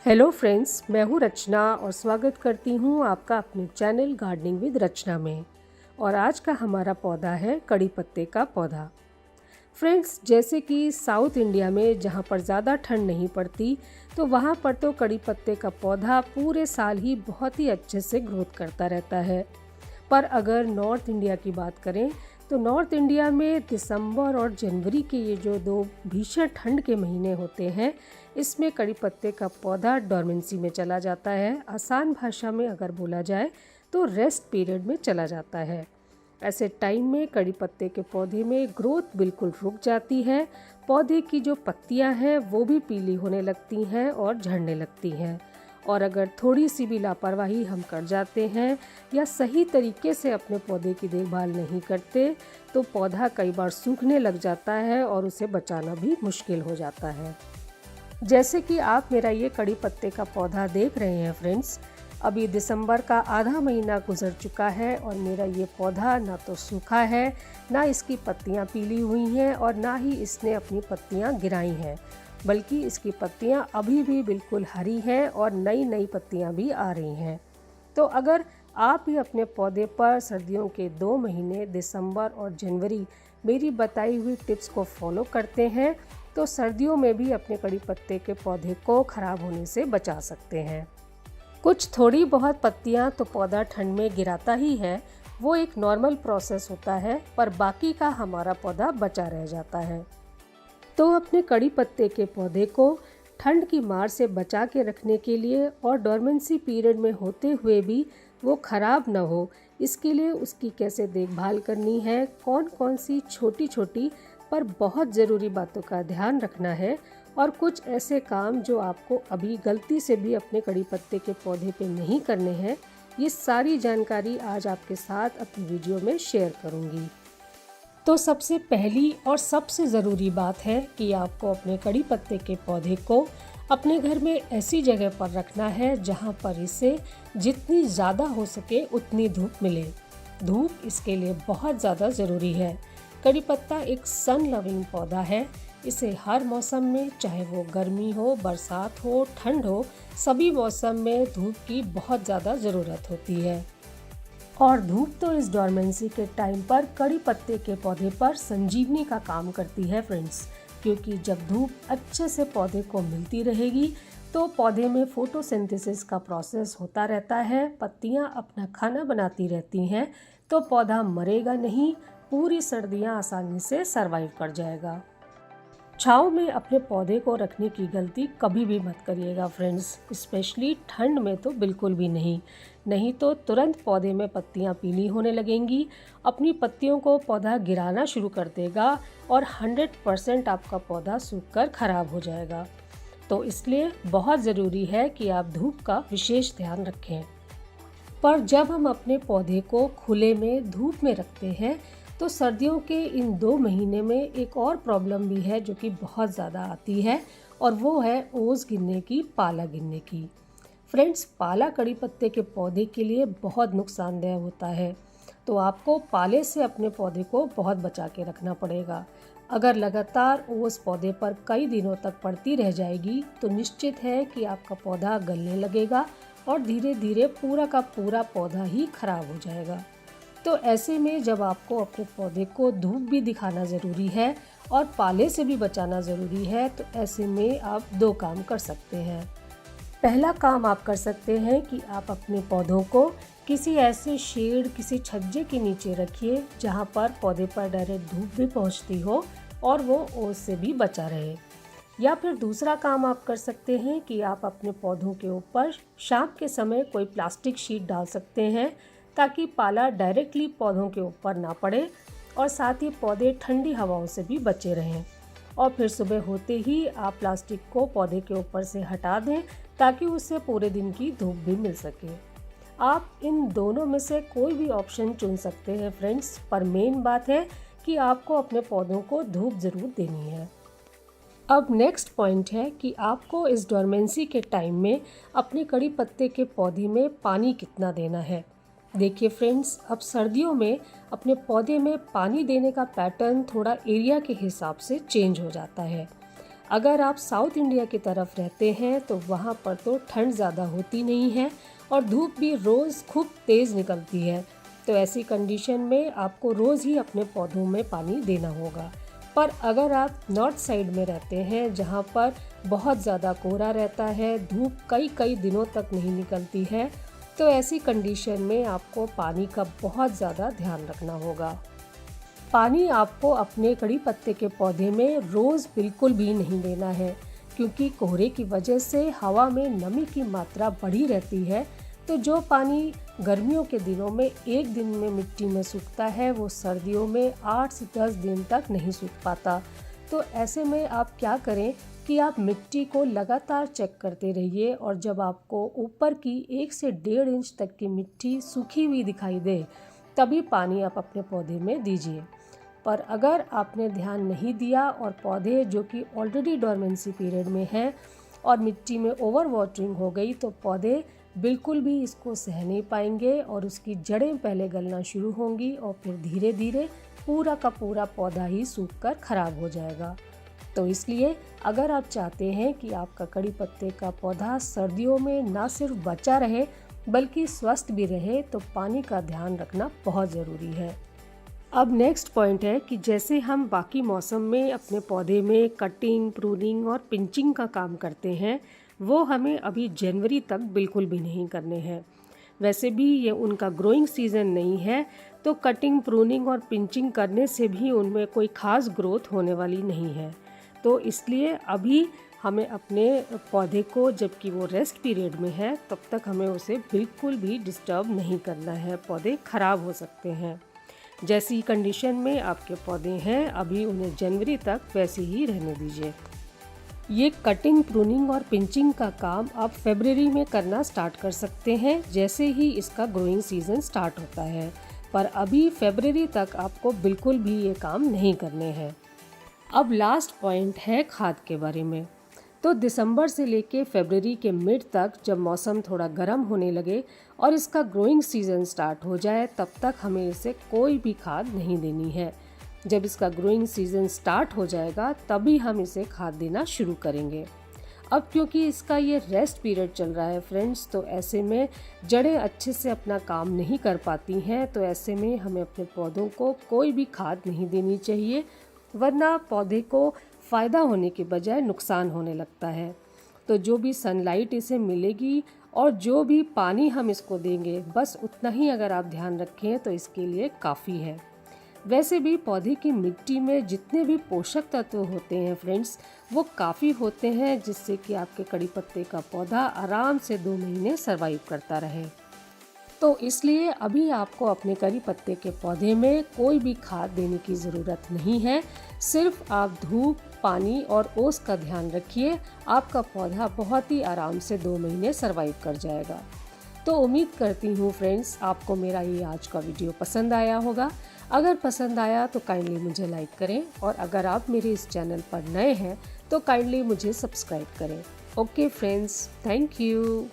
Hello friends, मैं हूँ रचना और स्वागत करती हूँ आपका अपने चैनल गार्डनिंग विद रचना में। और आज का हमारा पौधा है कड़ी पत्ते का पौधा। फ्रेंड्स, जैसे कि साउथ इंडिया में जहाँ पर ज़्यादा ठंड नहीं पड़ती, तो वहाँ पर तो कड़ी पत्ते का पौधा पूरे साल ही बहुत ही अच्छे से ग्रोथ करता रहता है। पर अगर नॉर्थ इंडिया की बात करें तो नॉर्थ इंडिया में दिसंबर और जनवरी के ये जो दो भीषण ठंड के महीने होते हैं, इसमें कड़ी पत्ते का पौधा डोरमेंसी में चला जाता है। आसान भाषा में अगर बोला जाए तो रेस्ट पीरियड में चला जाता है। ऐसे टाइम में कड़ी पत्ते के पौधे में ग्रोथ बिल्कुल रुक जाती है। पौधे की जो पत्तियां हैं वो भी पीली होने लगती हैं और झड़ने लगती हैं। और अगर थोड़ी सी भी लापरवाही हम कर जाते हैं या सही तरीके से अपने पौधे की देखभाल नहीं करते तो पौधा कई बार सूखने लग जाता है और उसे बचाना भी मुश्किल हो जाता है। जैसे कि आप मेरा ये कड़ी पत्ते का पौधा देख रहे हैं फ्रेंड्स, अभी दिसंबर का आधा महीना गुजर चुका है और मेरा ये पौधा ना तो सूखा है, ना इसकी पत्तियां पीली हुई हैं और ना ही इसने अपनी पत्तियां गिराई हैं, बल्कि इसकी पत्तियां अभी भी बिल्कुल हरी हैं और नई नई पत्तियां भी आ रही हैं। तो अगर आप भी अपने पौधे पर सर्दियों के 2 महीने दिसंबर और जनवरी मेरी बताई हुई टिप्स को फॉलो करते हैं तो सर्दियों में भी अपने कड़ी पत्ते के पौधे को ख़राब होने से बचा सकते हैं। कुछ थोड़ी बहुत पत्तियां तो पौधा ठंड में गिराता ही है, वो एक नॉर्मल प्रोसेस होता है, पर बाकी का हमारा पौधा बचा रह जाता है। तो अपने कड़ी पत्ते के पौधे को ठंड की मार से बचा के रखने के लिए और डोरमेंसी पीरियड में होते हुए भी वो ख़राब ना हो, इसके लिए उसकी कैसे देखभाल करनी है, कौन कौन सी छोटी छोटी पर बहुत ज़रूरी बातों का ध्यान रखना है और कुछ ऐसे काम जो आपको अभी गलती से भी अपने कड़ी पत्ते के पौधे पे नहीं करने हैं, ये सारी जानकारी आज आपके साथ अपनी वीडियो में शेयर करूँगी। तो सबसे पहली और सबसे ज़रूरी बात है कि आपको अपने कड़ी पत्ते के पौधे को अपने घर में ऐसी जगह पर रखना है जहां पर इसे जितनी ज़्यादा हो सके उतनी धूप मिले। धूप इसके लिए बहुत ज़्यादा ज़रूरी है। कड़ी पत्ता एक सन लविंग पौधा है। इसे हर मौसम में, चाहे वो गर्मी हो, बरसात हो, ठंड हो, सभी मौसम में धूप की बहुत ज़्यादा ज़रूरत होती है। और धूप तो इस डोरमेंसी के टाइम पर कड़ी पत्ते के पौधे पर संजीवनी का काम करती है फ्रेंड्स, क्योंकि जब धूप अच्छे से पौधे को मिलती रहेगी तो पौधे में फोटोसिंथेसिस का प्रोसेस होता रहता है, पत्तियां अपना खाना बनाती रहती हैं, तो पौधा मरेगा नहीं, पूरी सर्दियां आसानी से सरवाइव कर जाएगा। छाँव में अपने पौधे को रखने की गलती कभी भी मत करिएगा फ्रेंड्स, स्पेशली ठंड में तो बिल्कुल भी नहीं तो तुरंत पौधे में पत्तियां पीली होने लगेंगी, अपनी पत्तियों को पौधा गिराना शुरू कर देगा और 100% आपका पौधा सूखकर खराब हो जाएगा। तो इसलिए बहुत ज़रूरी है कि आप धूप का विशेष ध्यान रखें। पर जब हम अपने पौधे को खुले में धूप में रखते हैं तो सर्दियों के इन 2 महीने में एक और प्रॉब्लम भी है जो कि बहुत ज़्यादा आती है, और वो है ओस गिरने की, पाला गिरने की। फ्रेंड्स, पाला कड़ी पत्ते के पौधे के लिए बहुत नुकसानदेह होता है, तो आपको पाले से अपने पौधे को बहुत बचा के रखना पड़ेगा। अगर लगातार ओस पौधे पर कई दिनों तक पड़ती रह जाएगी तो निश्चित है कि आपका पौधा गलने लगेगा और धीरे धीरे पूरा का पूरा पौधा ही खराब हो जाएगा। तो ऐसे में जब आपको अपने पौधे को धूप भी दिखाना ज़रूरी है और पाले से भी बचाना ज़रूरी है, तो ऐसे में आप 2 काम कर सकते हैं। पहला काम आप कर सकते हैं कि आप अपने पौधों को किसी ऐसे शेड, किसी छज्जे के नीचे रखिए जहां पर पौधे पर डायरेक्ट धूप भी पहुंचती हो और वो ओस से भी बचा रहे। या फिर दूसरा काम आप कर सकते हैं कि आप अपने पौधों के ऊपर शाम के समय कोई प्लास्टिक शीट डाल सकते हैं ताकि पाला डायरेक्टली पौधों के ऊपर ना पड़े और साथ ही पौधे ठंडी हवाओं से भी बचे रहें। और फिर सुबह होते ही आप प्लास्टिक को पौधे के ऊपर से हटा दें ताकि उससे पूरे दिन की धूप भी मिल सके। आप इन दोनों में से कोई भी ऑप्शन चुन सकते हैं फ्रेंड्स, पर मेन बात है कि आपको अपने पौधों को धूप ज़रूर देनी है। अब नेक्स्ट पॉइंट है कि आपको इस डोरमेंसी के टाइम में अपने कड़ी पत्ते के पौधे में पानी कितना देना है। देखिए फ्रेंड्स, अब सर्दियों में अपने पौधे में पानी देने का पैटर्न थोड़ा एरिया के हिसाब से चेंज हो जाता है। अगर आप साउथ इंडिया की तरफ रहते हैं तो वहाँ पर तो ठंड ज़्यादा होती नहीं है और धूप भी रोज़ खूब तेज़ निकलती है। तो ऐसी कंडीशन में आपको रोज़ ही अपने पौधों में पानी देना होगा। पर अगर आप नॉर्थ साइड में रहते हैं जहाँ पर बहुत ज़्यादा कोहरा रहता है, धूप कई कई दिनों तक नहीं निकलती है, तो ऐसी कंडीशन में आपको पानी का बहुत ज़्यादा ध्यान रखना होगा। पानी आपको अपने कड़ी पत्ते के पौधे में रोज़ बिल्कुल भी नहीं देना है, क्योंकि कोहरे की वजह से हवा में नमी की मात्रा बढ़ी रहती है। तो जो पानी गर्मियों के दिनों में एक दिन में मिट्टी में सूखता है, वो सर्दियों में 8 से 10 दिन तक नहीं सूख पाता। तो ऐसे में आप क्या करें कि आप मिट्टी को लगातार चेक करते रहिए और जब आपको ऊपर की 1 से 1.5 इंच तक की मिट्टी सूखी हुई दिखाई दे, तभी पानी आप अपने पौधे में दीजिए। पर अगर आपने ध्यान नहीं दिया और पौधे जो कि ऑलरेडी डोरमेंसी पीरियड में हैं और मिट्टी में ओवर वाटरिंग हो गई, तो पौधे बिल्कुल भी इसको सह नहीं पाएंगे और उसकी जड़ें पहले गलना शुरू होंगी और फिर धीरे धीरे पूरा का पूरा पौधा ही सूखकर खराब हो जाएगा। तो इसलिए अगर आप चाहते हैं कि आपका कड़ी पत्ते का पौधा सर्दियों में ना सिर्फ बचा रहे बल्कि स्वस्थ भी रहे, तो पानी का ध्यान रखना बहुत ज़रूरी है। अब नेक्स्ट पॉइंट है कि जैसे हम बाकी मौसम में अपने पौधे में कटिंग, प्रूनिंग और पिंचिंग का काम करते हैं, वो हमें अभी जनवरी तक बिल्कुल भी नहीं करने हैं। वैसे भी ये उनका ग्रोइंग सीज़न नहीं है, तो कटिंग, प्रूनिंग और पिंचिंग करने से भी उनमें कोई ख़ास ग्रोथ होने वाली नहीं है। तो इसलिए अभी हमें अपने पौधे को, जबकि वो रेस्ट पीरियड में है, तब तक हमें उसे बिल्कुल भी डिस्टर्ब नहीं करना है। पौधे ख़राब हो सकते हैं। जैसी कंडीशन में आपके पौधे हैं अभी, उन्हें जनवरी तक वैसे ही रहने दीजिए। ये कटिंग, प्रूनिंग और पिंचिंग का काम आप फरवरी में करना स्टार्ट कर सकते हैं, जैसे ही इसका ग्रोइंग सीज़न स्टार्ट होता है। पर अभी फरवरी तक आपको बिल्कुल भी ये काम नहीं करने हैं। अब लास्ट पॉइंट है खाद के बारे में। तो दिसंबर से लेके फरवरी के मिड तक जब मौसम थोड़ा गर्म होने लगे और इसका ग्रोइंग सीज़न स्टार्ट हो जाए, तब तक हमें इसे कोई भी खाद नहीं देनी है। जब इसका ग्रोइंग सीज़न स्टार्ट हो जाएगा तभी हम इसे खाद देना शुरू करेंगे। अब क्योंकि इसका ये रेस्ट पीरियड चल रहा है फ्रेंड्स, तो ऐसे में जड़ें अच्छे से अपना काम नहीं कर पाती हैं, तो ऐसे में हमें अपने पौधों को कोई भी खाद नहीं देनी चाहिए, वरना पौधे को फ़ायदा होने के बजाय नुकसान होने लगता है। तो जो भी सनलाइट इसे मिलेगी और जो भी पानी हम इसको देंगे, बस उतना ही अगर आप ध्यान रखें तो इसके लिए काफ़ी है। वैसे भी पौधे की मिट्टी में जितने भी पोषक तत्व होते हैं फ्रेंड्स, वो काफ़ी होते हैं, जिससे कि आपके कड़ी पत्ते का पौधा आराम से 2 महीने सर्वाइव करता रहे। तो इसलिए अभी आपको अपने कड़ी पत्ते के पौधे में कोई भी खाद देने की ज़रूरत नहीं है। सिर्फ आप धूप, पानी और ओस का ध्यान रखिए, आपका पौधा बहुत ही आराम से 2 महीने सर्वाइव कर जाएगा। तो उम्मीद करती हूँ फ्रेंड्स आपको मेरा ये आज का वीडियो पसंद आया होगा। अगर पसंद आया तो काइंडली मुझे लाइक करें और अगर आप मेरे इस चैनल पर नए हैं तो काइंडली मुझे सब्सक्राइब करें। Okay friends, thank you.